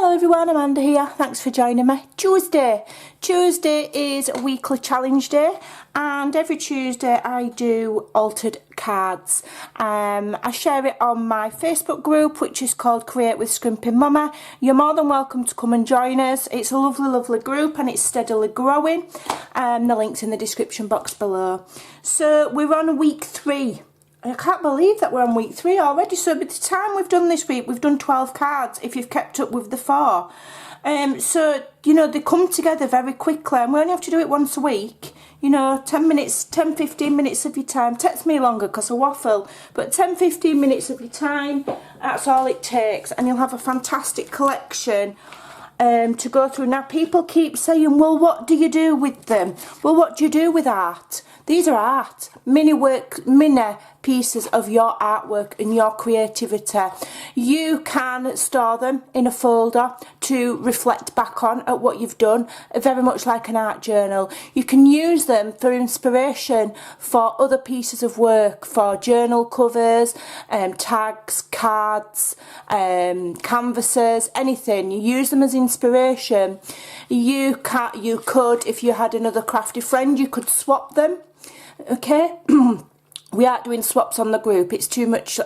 Hello everyone, Amanda here. Thanks for joining me. Tuesday is a weekly challenge day, and every Tuesday I do altered cards. I share it on my Facebook group, which is called Create with Scrimping Mummy. You're more than welcome to come and join us. It's a lovely group and it's steadily growing. The link's in the description box below. So we're on week 3. I can't believe that we're on week 3 already. So by the time we've done this week, we've done 12 cards, if you've kept up with the 4. So, you know, they come together very quickly, and we only have to do it once a week. You know, 10 minutes, 10-15 minutes of your time. Takes me longer because I waffle, but 10-15 minutes of your time, that's all it takes, and you'll have a fantastic collection to go through. Now, people keep saying, well, what do you do with them? Well, what do you do with art? These are art, mini pieces of your artwork and your creativity. You can store them in a folder to reflect back on at what you've done, very much like an art journal. You can use them for inspiration for other pieces of work, for journal covers, tags, cards, canvases, anything. You use them as inspiration. You could, if you had another crafty friend, you could swap them. Okay. We aren't doing swaps on the group. It's too much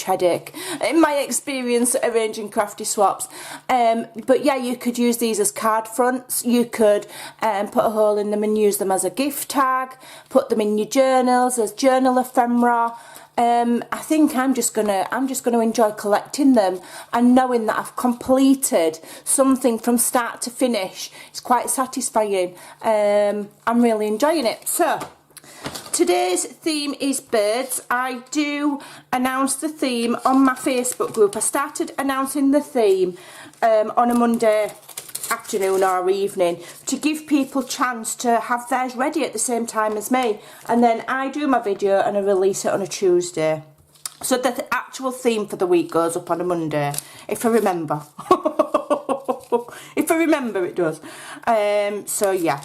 headache in my experience arranging crafty swaps. But yeah, you could use these as card fronts. You could put a hole in them and use them as a gift tag. Put them in your journals as journal ephemera. I think I'm just gonna enjoy collecting them and knowing that I've completed something from start to finish. It's quite satisfying. I'm really enjoying it. So today's theme is birds. I do announce the theme on my Facebook group. I started announcing the theme on a Monday afternoon or evening to give people chance to have theirs ready at the same time as me, and then I do my video and I release it on a Tuesday. So the actual theme for the week goes up on a Monday, if I remember. If I remember, it does. So yeah.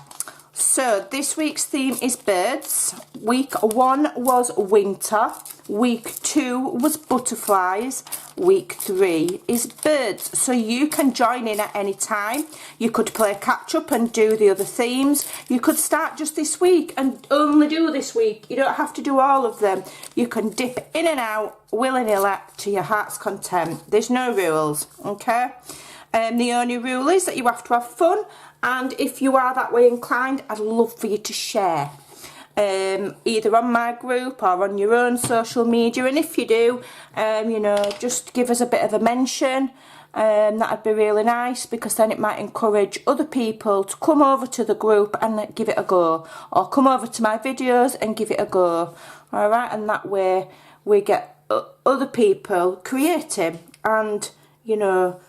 So this week's theme is birds. Week 1 was winter. Week 2 was butterflies. Week 3 is birds. So you can join in at any time. You could play catch up and do the other themes. You could start just this week and only do this week. You don't have to do all of them. You can dip in and out willy-nilly to your heart's content. There's no rules, okay? The only rule is that you have to have fun, and if you are that way inclined, I'd love for you to share, either on my group or on your own social media. And if you do, you know, just give us a bit of a mention. That'd be really nice, because then it might encourage other people to come over to the group and give it a go, or come over to my videos and give it a go. All right, and that way we get other people creating, and you know,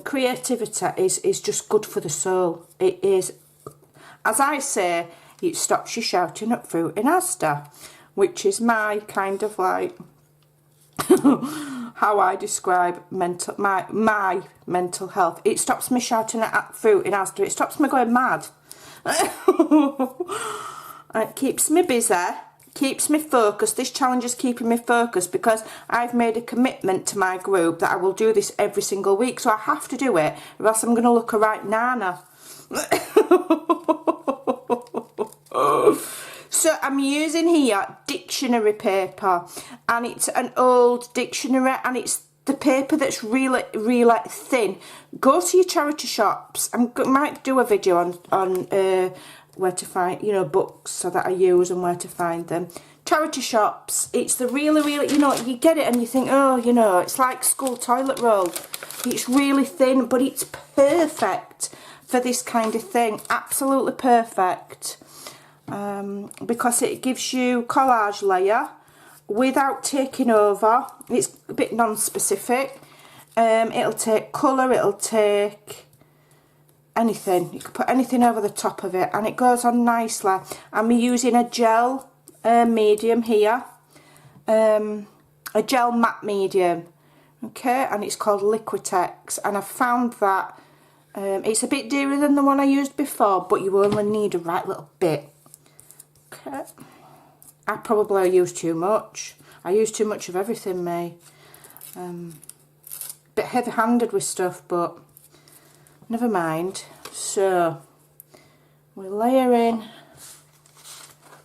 creativity is just good for the soul. It is, as I say, it stops you shouting at fruit in Asda, which is my kind of like how I describe my mental health. It stops me shouting at fruit in Asda. It stops me going mad. It keeps me busy. Keeps me focused. This challenge is keeping me focused because I've made a commitment to my group that I will do this every single week, so I have to do it, or else I'm going to look a right nana. So I'm using here dictionary paper, and it's an old dictionary, and it's the paper that's really thin. Go to your charity shops. I might do a video on where to find, you know, books so that I use and where to find them. Charity shops. It's the really, you know, you get it and you think, oh, you know, it's like school toilet roll. It's really thin, but it's perfect for this kind of thing. Absolutely perfect. Because it gives you collage layer without taking over. It's a bit non-specific. It'll take colour, it'll take anything. You can put anything over the top of it, and it goes on nicely. I'm using a gel medium here, a gel matte medium, okay, and it's called Liquitex, and I found that it's a bit dearer than the one I used before, but you only need a right little bit. Okay, I probably use too much. I use too much of everything, May. bit heavy-handed with stuff, but never mind. So we're layering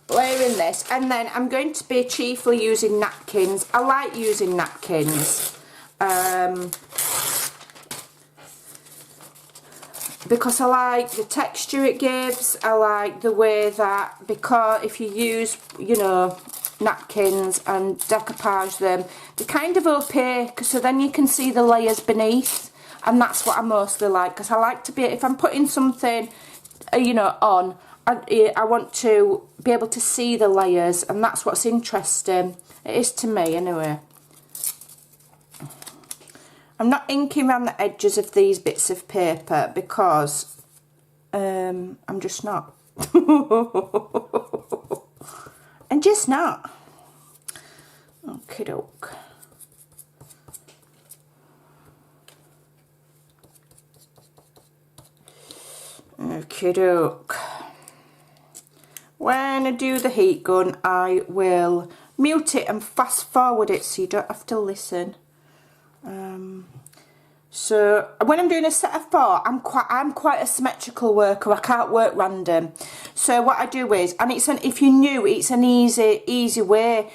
this, and then I'm going to be chiefly using napkins. I like using napkins because I like the texture it gives. I like the way that, because if you use, you know, napkins and decoupage them, they're kind of opaque, so then you can see the layers beneath, and that's what I mostly like, because I like to be, if I'm putting something, you know, on, I want to be able to see the layers, and that's what's interesting. It is to me anyway. I'm not inking around the edges of these bits of paper because I'm just not. I'm just not. Okie doke. Okie doke. When I do the heat gun, I will mute it and fast forward it so you don't have to listen. So when I'm doing a set of 4, I'm quite a symmetrical worker. I can't work random. So what I do is, and if you're new, it's an easy way.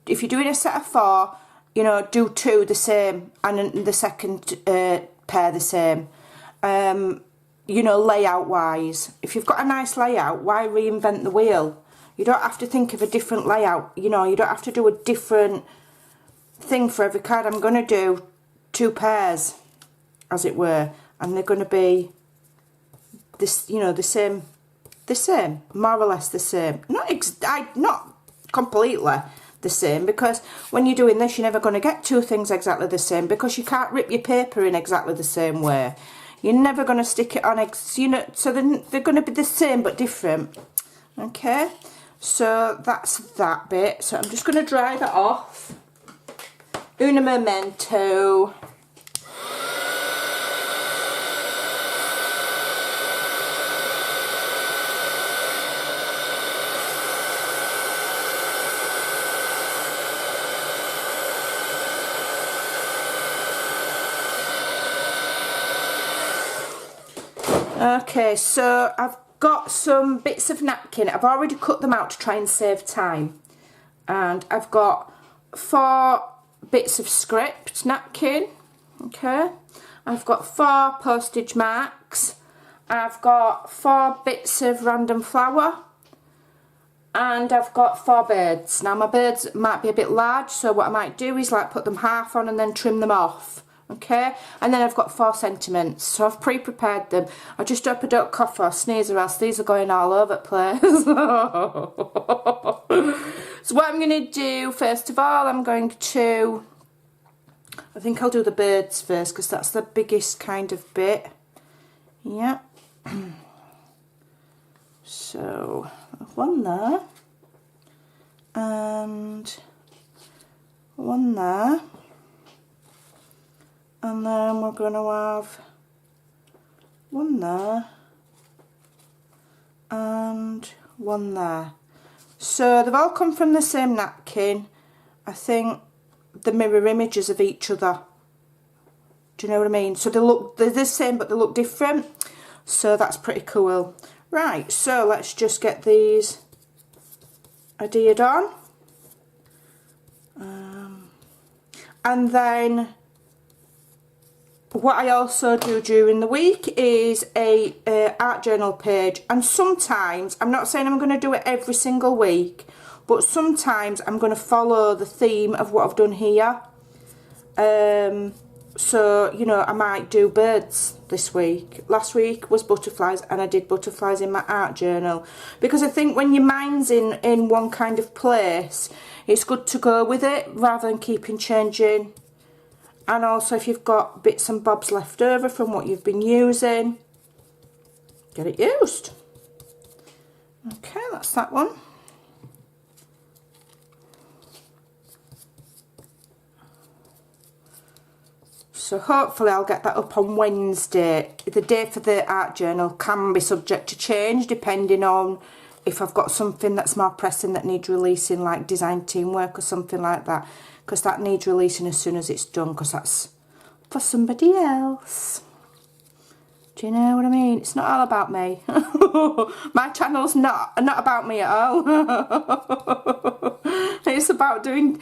If you're doing a set of 4, you know, do 2 the same, and the second pair the same. You know, layout wise, if you've got a nice layout, why reinvent the wheel? You don't have to think of a different layout, you know, you don't have to do a different thing for every card. I'm going to do 2 pairs, as it were, and they're going to be this, you know, the same, more or less the same. Not completely the same, because when you're doing this, you're never going to get 2 things exactly the same, because you can't rip your paper in exactly the same way. You're never going to stick it on, you know, so they're going to be the same but different. Okay, so that's that bit. So I'm just going to dry that off. Un momento. Okay, so I've got some bits of napkin. I've already cut them out to try and save time. And I've got 4 bits of script napkin. Okay. I've got 4 postage marks. I've got 4 bits of random flour. And I've got 4 birds. Now my birds might be a bit large, so what I might do is like put them half on and then trim them off. Okay, and then I've got 4 sentiments, so I've pre-prepared them. I just hope I don't cough or sneeze, or else these are going all over the place. So what I'm going to do, first of all, I think I'll do the birds first, because that's the biggest kind of bit. Yeah. So, 1 there, and 1 there. And then we're going to have 1 there and 1 there. So they've all come from the same napkin. I think the mirror images of each other. Do you know what I mean? So they're the same but they look different. So that's pretty cool. Right, so let's just get these adhered on. And then what I also do during the week is a art journal page, and sometimes, I'm not saying I'm going to do it every single week, but sometimes I'm going to follow the theme of what I've done here. So, you know, I might do birds this week. Last week was butterflies, and I did butterflies in my art journal, because I think when your mind's in one kind of place, it's good to go with it rather than keeping changing. And also, if you've got bits and bobs left over from what you've been using, get it used. Okay, that's that one. So hopefully I'll get that up on Wednesday. The day for the art journal can be subject to change depending on if I've got something that's more pressing that needs releasing, like design teamwork or something like that, because that needs releasing as soon as it's done, because for somebody else. Do you know what I mean? It's not all about me. My channel's not about me at all. It's about doing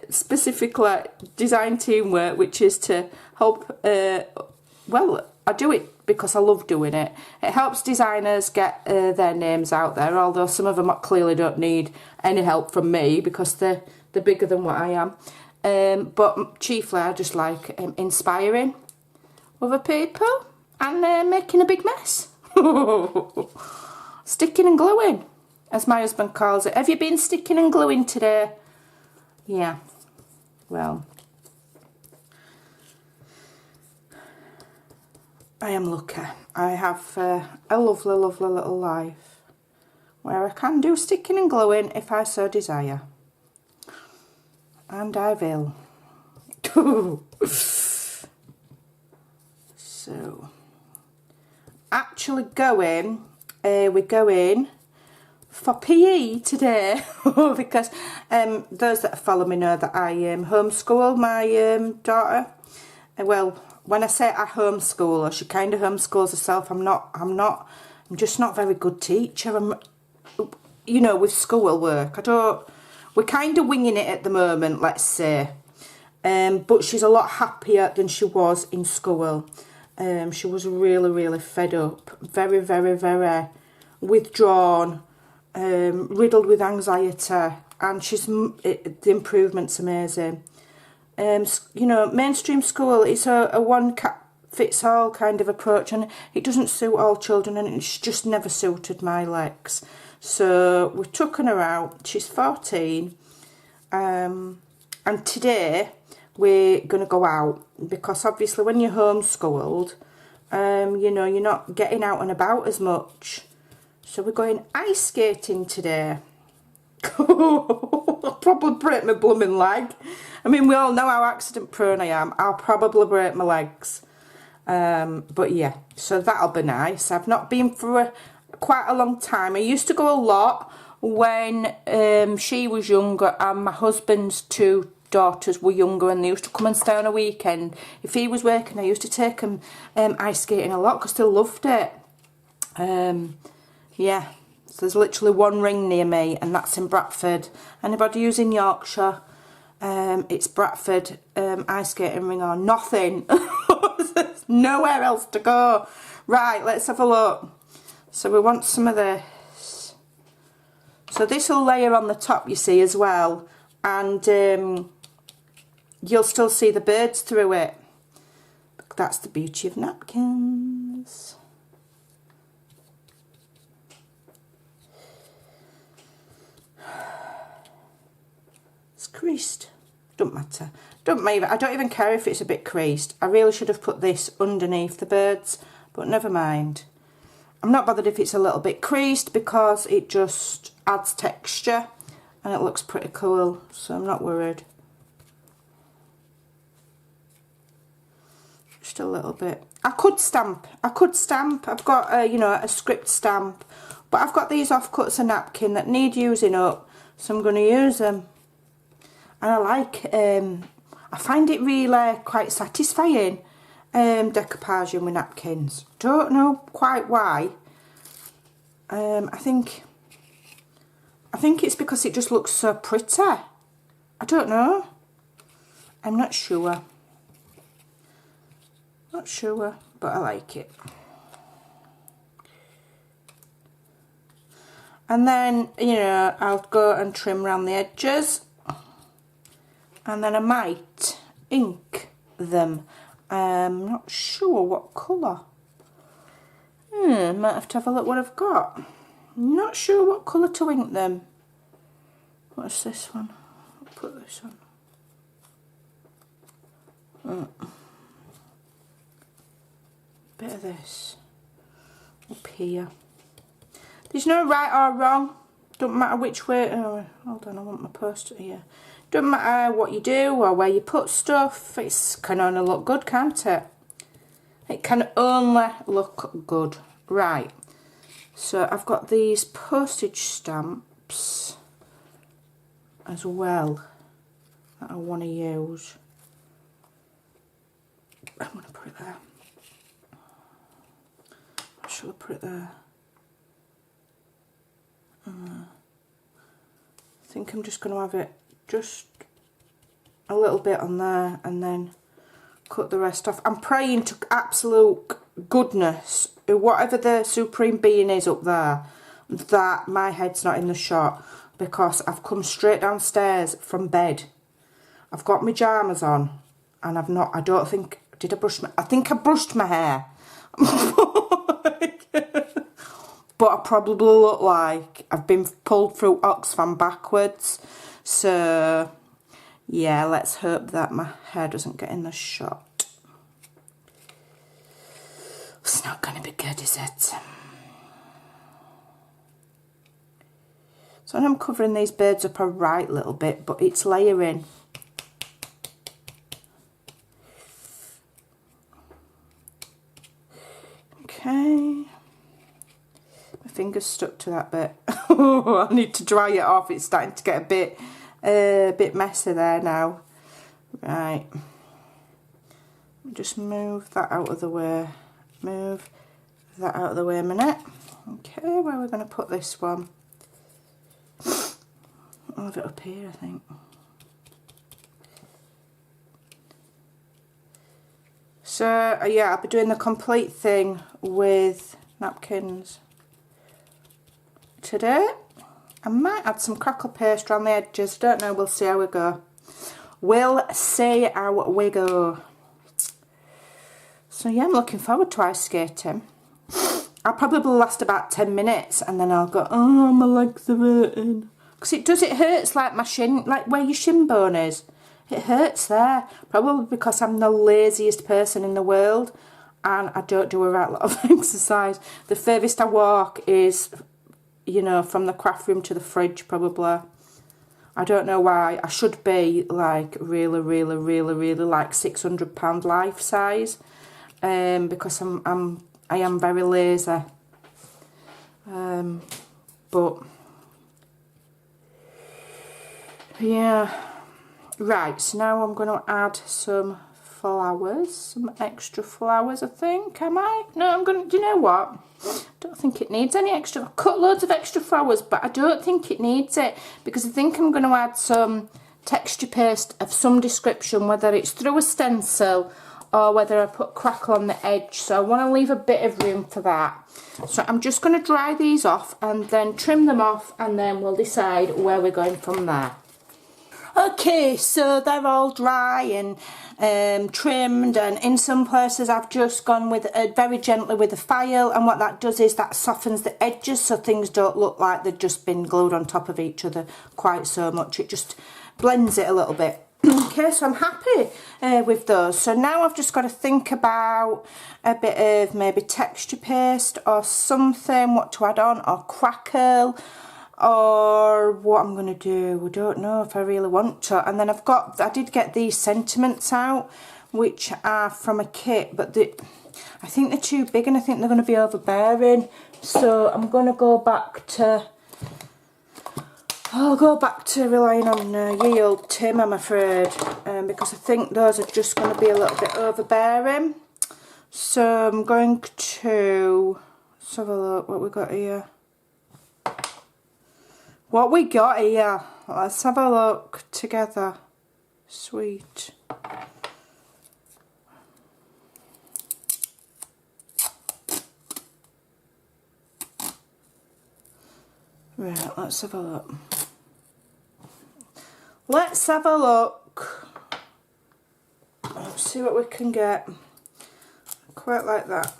specifically design teamwork, which is to help, well, I do it because I love doing it. It helps designers get their names out there, although some of them clearly don't need any help from me because they're bigger than what I am. But chiefly I just like inspiring other people and making a big mess. Sticking and gluing, as my husband calls it. Have you been sticking and gluing today? Yeah, well, I am lucky. I have a lovely, lovely little life where I can do sticking and gluing if I so desire. And I will. So, actually going, we're going for PE today because those that follow me know that I homeschool my daughter. Well, when I say I homeschool her, she kind of homeschools herself. I'm just not a very good teacher. You know, with school work, we're kind of winging it at the moment, let's say. But she's a lot happier than she was in school. She was really, really fed up, very, very, very withdrawn, riddled with anxiety, and the improvement's amazing. You know, mainstream school is a one-fits-all kind of approach, and it doesn't suit all children, and it's just never suited my legs. So we've taken her out. She's 14, and today we're going to go out because obviously when you're homeschooled, you know, you're not getting out and about as much. So we're going ice skating today. I'll probably break my blooming leg. I mean, we all know how accident prone I am. I'll probably break my legs. But yeah, so that'll be nice. I've not been for quite a long time. I used to go a lot when she was younger and my husband's two daughters were younger, and they used to come and stay on a weekend. If he was working, I used to take them ice skating a lot because they loved it. Yeah, so there's literally one ring near me, and that's in Bradford. Anybody who's in Yorkshire, it's Bradford ice skating ring or nothing. There's nowhere else to go. Right, let's have a look. So we want some of this. So this will layer on the top, you see, as well, and you'll still see the birds through it. That's the beauty of napkins. It's creased. Don't matter. I don't even care if it's a bit creased. I really should have put this underneath the birds, but never mind. I'm not bothered if it's a little bit creased because it just adds texture and it looks pretty cool, so I'm not worried. Just a little bit. I could stamp. I've got you know, a script stamp, but I've got these offcuts of napkin that need using up, so I'm going to use them. And I like, I find it really quite satisfying, decoupaging with napkins. Don't know quite why. I think it's because it just looks so pretty. I don't know. I'm not sure. Not sure, but I like it. And then, you know, I'll go and trim around the edges. And then I might ink them. I'm not sure what colour. Might have to have a look what I've got. I'm not sure what colour to ink them. What's this one? I'll put this on. Bit of this up here. There's no right or wrong. Don't matter which way. Oh, hold on, I want my poster here. Don't matter what you do or where you put stuff. It can only look good, can't it? It can only look good. Right. So I've got these postage stamps as well that I want to use. I'm going to put it there. Shall I put it there? I think I'm just going to have it just a little bit on there and then cut the rest off. I'm praying to absolute goodness, whatever the supreme being is up there, that my head's not in the shot, because I've come straight downstairs from bed. I've got my pyjamas on and I don't think, did I brush my, I think I brushed my hair. But I probably look like I've been pulled through Oxfam backwards. So, yeah, let's hope that my hair doesn't get in the shot. It's not going to be good, is it? So I'm covering these birds up a right little bit, but it's layering. Okay. My finger's stuck to that bit. I need to dry it off. It's starting to get a bit messy there now. Right. Just move that out of the way. Move that out of the way a minute. Okay, where are we going to put this one? I'll have it up here, I think. So, yeah, I'll be doing the complete thing with napkins today. I might add some crackle paste around the edges. Don't know, we'll see how we go. We'll see how we go. So, yeah, I'm looking forward to ice skating. I'll probably last about 10 minutes and then I'll go, oh, my legs are hurting. Because it hurts like my shin, like where your shin bone is. It hurts there. Probably because I'm the laziest person in the world and I don't do a right lot of exercise. The furthest I walk is, you know, from the craft room to the fridge probably. I don't know why. I should be like really like 600 pound life size. Because I am very lazy. But yeah. Right, so now I'm going to add some flowers, some extra flowers, I think. Am I? No, I'm going to, do you know what? I don't think it needs any extra. I've cut loads of extra flowers, but I don't think it needs it, because I think I'm going to add some texture paste of some description, whether it's through a stencil or whether I put crackle on the edge. So I want to leave a bit of room for that. So I'm just going to dry these off and then trim them off, and then we'll decide where we're going from there. Okay, so they're all dry and trimmed, and in some places I've just gone with very gently with a file, and what that does is that softens the edges so things don't look like they've just been glued on top of each other quite so much. It just blends it a little bit. Okay, so I'm happy with those. So now I've just got to think about a bit of maybe texture paste or something, what to add on, or crackle, or what I'm going to do. I don't know if I really want to. And then I did get these sentiments out, which are from a kit, but I think they're too big and I think they're going to be overbearing. So I'm going to go back to, I'll go back to relying on ye old Tim, I'm afraid, because I think those are just going to be a little bit overbearing. So I'm going to, let's have a look what we got here. What we got here, let's have a look together. Sweet. Right, let's have a look. Let's have a look. Let's see what we can get. Quite like that.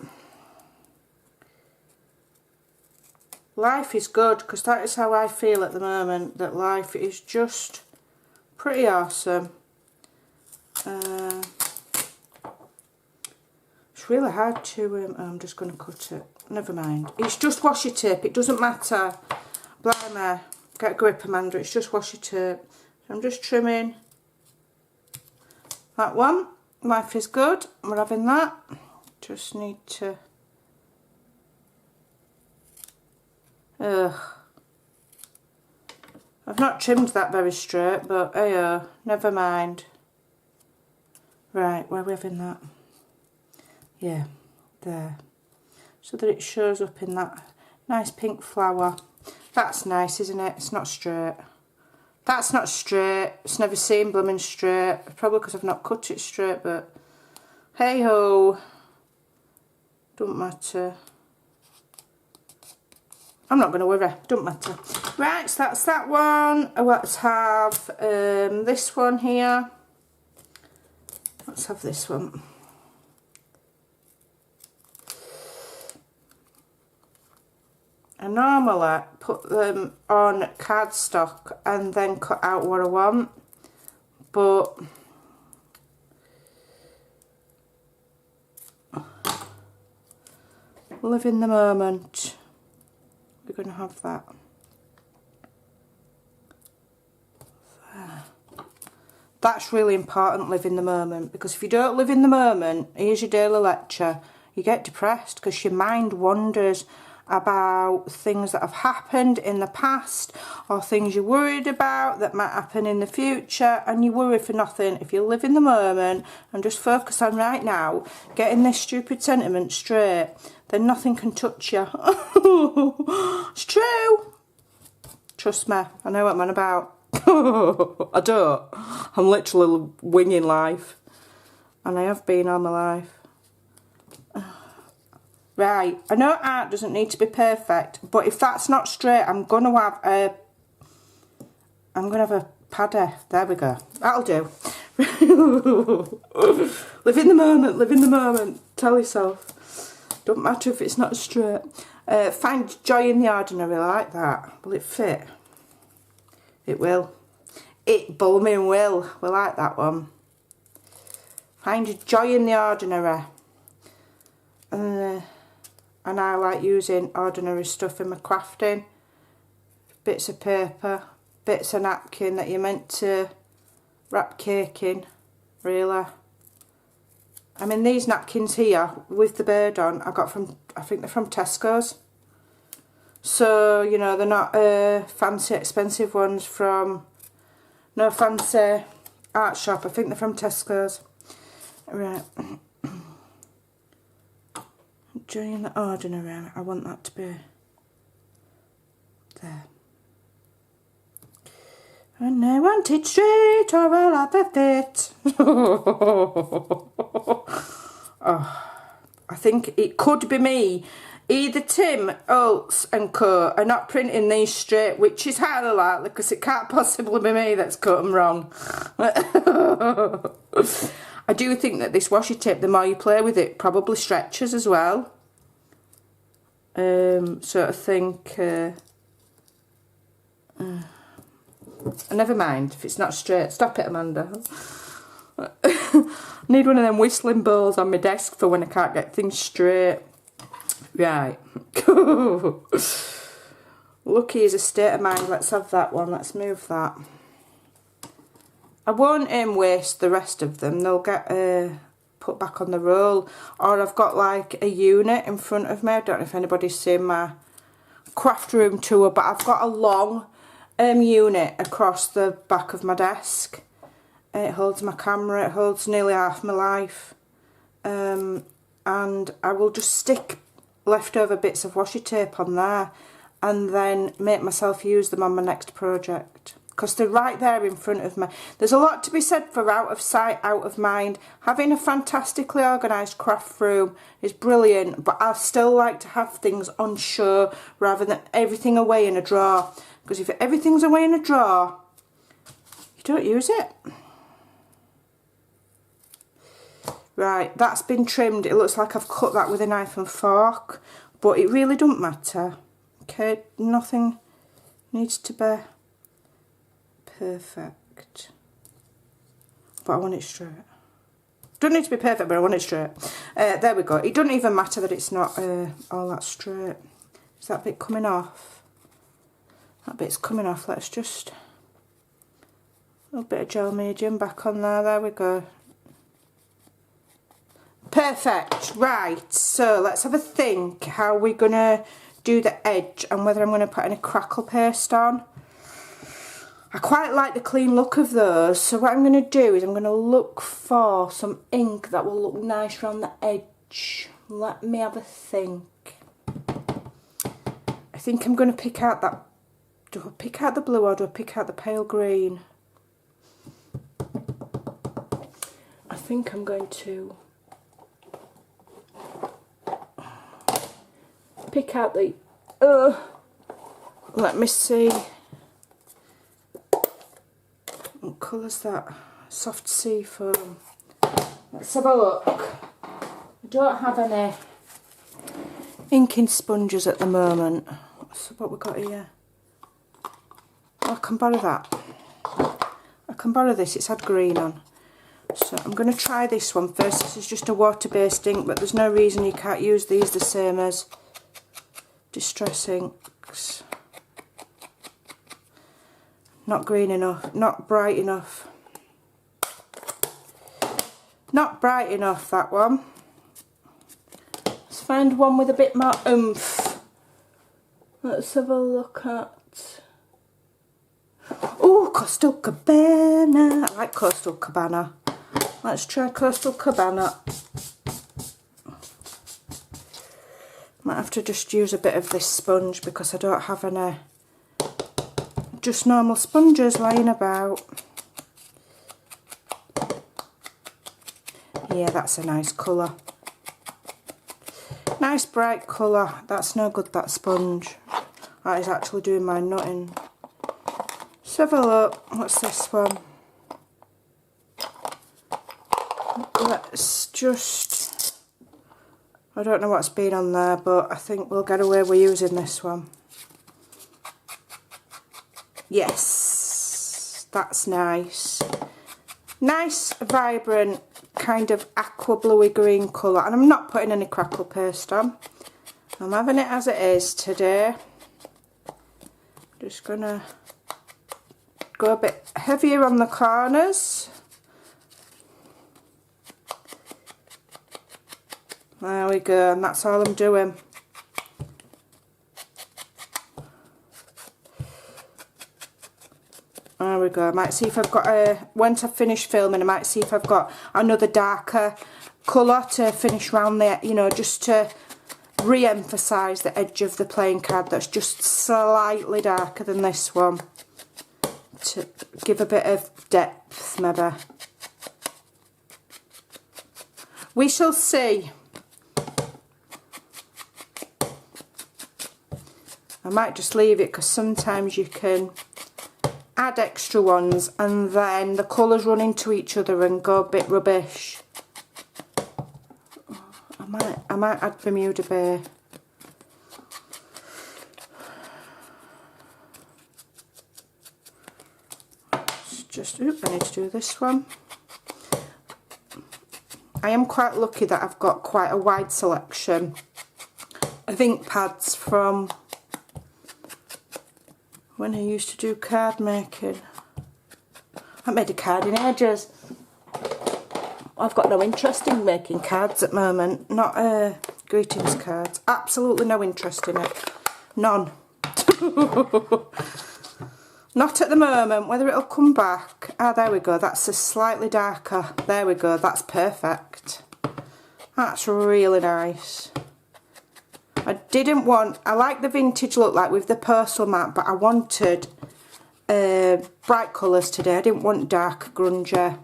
Life is good, because that is how I feel at the moment, that life is just pretty awesome. It's really hard to, I'm just going to cut it, never mind. It's just washi tape, it doesn't matter. Blimey, get a grip, Amanda, it's just washi tape. So I'm just trimming that one. Life is good, we're having that. Just need to... Ugh. I've not trimmed that very straight, but never mind. Right, where are we having that? Yeah, there. So that it shows up in that nice pink flower. That's nice, isn't it? It's not straight. That's not straight. It's never seen blooming straight. Probably because I've not cut it straight, but hey ho. Don't matter. I'm not going to worry. Don't matter. Right, so that's that one. Let's have this one here. Let's have this one. I normally put them on cardstock and then cut out what I want, but live in the moment. We're going to have that. There. That's really important, live in the moment, because if you don't live in the moment, here's your daily lecture, you get depressed because your mind wanders about things that have happened in the past or things you're worried about that might happen in the future, and you worry for nothing. If you live in the moment and just focus on right now, getting this stupid sentiment straight, then nothing can touch you. It's true. Trust me, I know what I'm on about. I don't. I'm literally winging life, and I have been all my life. Right, I know art doesn't need to be perfect, but if that's not straight, I'm gonna have a paddy. There we go. That'll do. Live in the moment, live in the moment. Tell yourself. Don't matter if it's not straight. Find joy in the ordinary, like that. Will it fit? It will. It blooming will. We like that one. Find your joy in the ordinary. And I like using ordinary stuff in my crafting. Bits of paper, bits of napkin that you're meant to wrap cake in, really. I mean, these napkins here with the bird on, I got from, I think they're from Tesco's. So, you know, they're not fancy expensive ones from no fancy art shop. I think they're from Tesco's. Right. Joy in the ordinary. I want that to be there. And I want it straight or I'll have a fit. Oh, I think it could be me. Either Tim, Olds and Co are not printing these straight, which is highly likely because it can't possibly be me that's cut them wrong. I do think that this washi tape, the more you play with it, probably stretches as well. So I think, never mind if it's not straight. Stop it, Amanda. I need one of them whistling bowls on my desk for when I can't get things straight. Right. Lucky is a state of mind. Let's have that one. Let's move that. I won't waste the rest of them. They'll get put back on the roll. Or I've got like a unit in front of me. I don't know if anybody's seen my craft room tour, but I've got a long unit across the back of my desk. It holds my camera. It holds nearly half my life. And I will just stick leftover bits of washi tape on there and then make myself use them on my next project. Because they're right there in front of me. There's a lot to be said for out of sight, out of mind. Having a fantastically organised craft room is brilliant, but I still like to have things on show rather than everything away in a drawer. Because if everything's away in a drawer, you don't use it. Right, that's been trimmed. It looks like I've cut that with a knife and fork, but it really don't matter. Okay, nothing needs to be perfect, but I want it straight. Don't need to be perfect, but I want it straight. There we go. It doesn't even matter that it's not all that straight. Is that bit coming off? That bit's coming off. Let's just a little bit of gel medium back on there. There we go. Perfect. Right, so let's have a think how we're gonna do the edge and whether I'm gonna put any crackle paste on. I quite like the clean look of those, so what I'm going to do is I'm going to look for some ink that will look nice around the edge. edge. Let me have a think. I think I'm going to pick out that. Do I pick out the blue or do I pick out the pale green? I think I'm going to pick out the. Let me see. What colour's that? Soft sea foam. Let's have a look. I don't have any inking sponges at the moment. So what we got here? Oh, I can borrow that. I can borrow this. It's had green on. So I'm going to try this one first. This is just a water-based ink, but there's no reason you can't use these the same as Distress inks. Not green enough. Not bright enough. Not bright enough, that one. Let's find one with a bit more oomph. Let's have a look at... Oh, Coastal Cabana. I like Coastal Cabana. Let's try Coastal Cabana. Might have to just use a bit of this sponge because I don't have any just normal sponges lying about. Yeah, that's a nice colour. Nice bright colour. That's no good, that sponge. That is actually doing my nutting. Let's have a look. What's this one? Let's just... I don't know what's been on there, but I think we'll get away with using this one. Yes, that's nice. Nice, vibrant, kind of aqua bluey green colour. And I'm not putting any crackle paste on. I'm having it as it is today. Just gonna go a bit heavier on the corners. There we go, and that's all I'm doing. There we go. I might see if I've got a... Once I've finished filming, I might see if I've got another darker colour to finish round there, you know, just to re-emphasise the edge of the playing card that's just slightly darker than this one. To give a bit of depth, maybe. We shall see. I might just leave it because sometimes you can add extra ones and then the colours run into each other and go a bit rubbish. I might add Bermuda Bay. Just, oops, I need to do this one. I am quite lucky that I've got quite a wide selection of ink pads from when I used to do card making. I haven't made a card in ages. I've got no interest in making cards at the moment. Not greetings cards. Absolutely no interest in it. None. Not at the moment. Whether it'll come back. Ah, there we go. That's a slightly darker. There we go. That's perfect. That's really nice. I like the vintage look like with the postal mat, but I wanted bright colours today. I didn't want dark grungy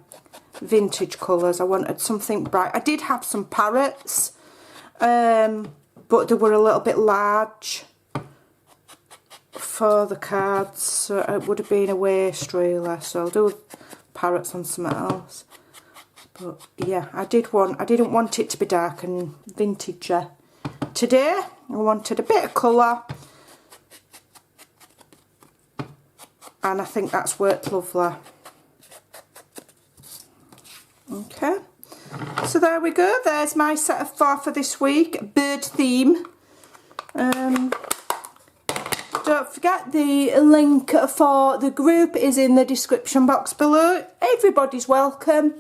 vintage colours. I wanted something bright. I did have some parrots, but they were a little bit large for the cards, so it would have been a waste really. So I'll do parrots on something else. But yeah, I didn't want it to be dark and vintagey. Today I wanted a bit of colour, and I think that's worked lovely. Okay, so there we go. There's my set of 4 for this week. Bird theme. Don't forget the link for the group is in the description box below. Everybody's welcome.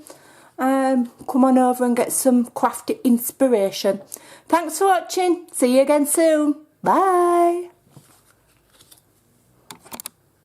Come on over and get some crafty inspiration. Thanks for watching. See you again soon. Bye.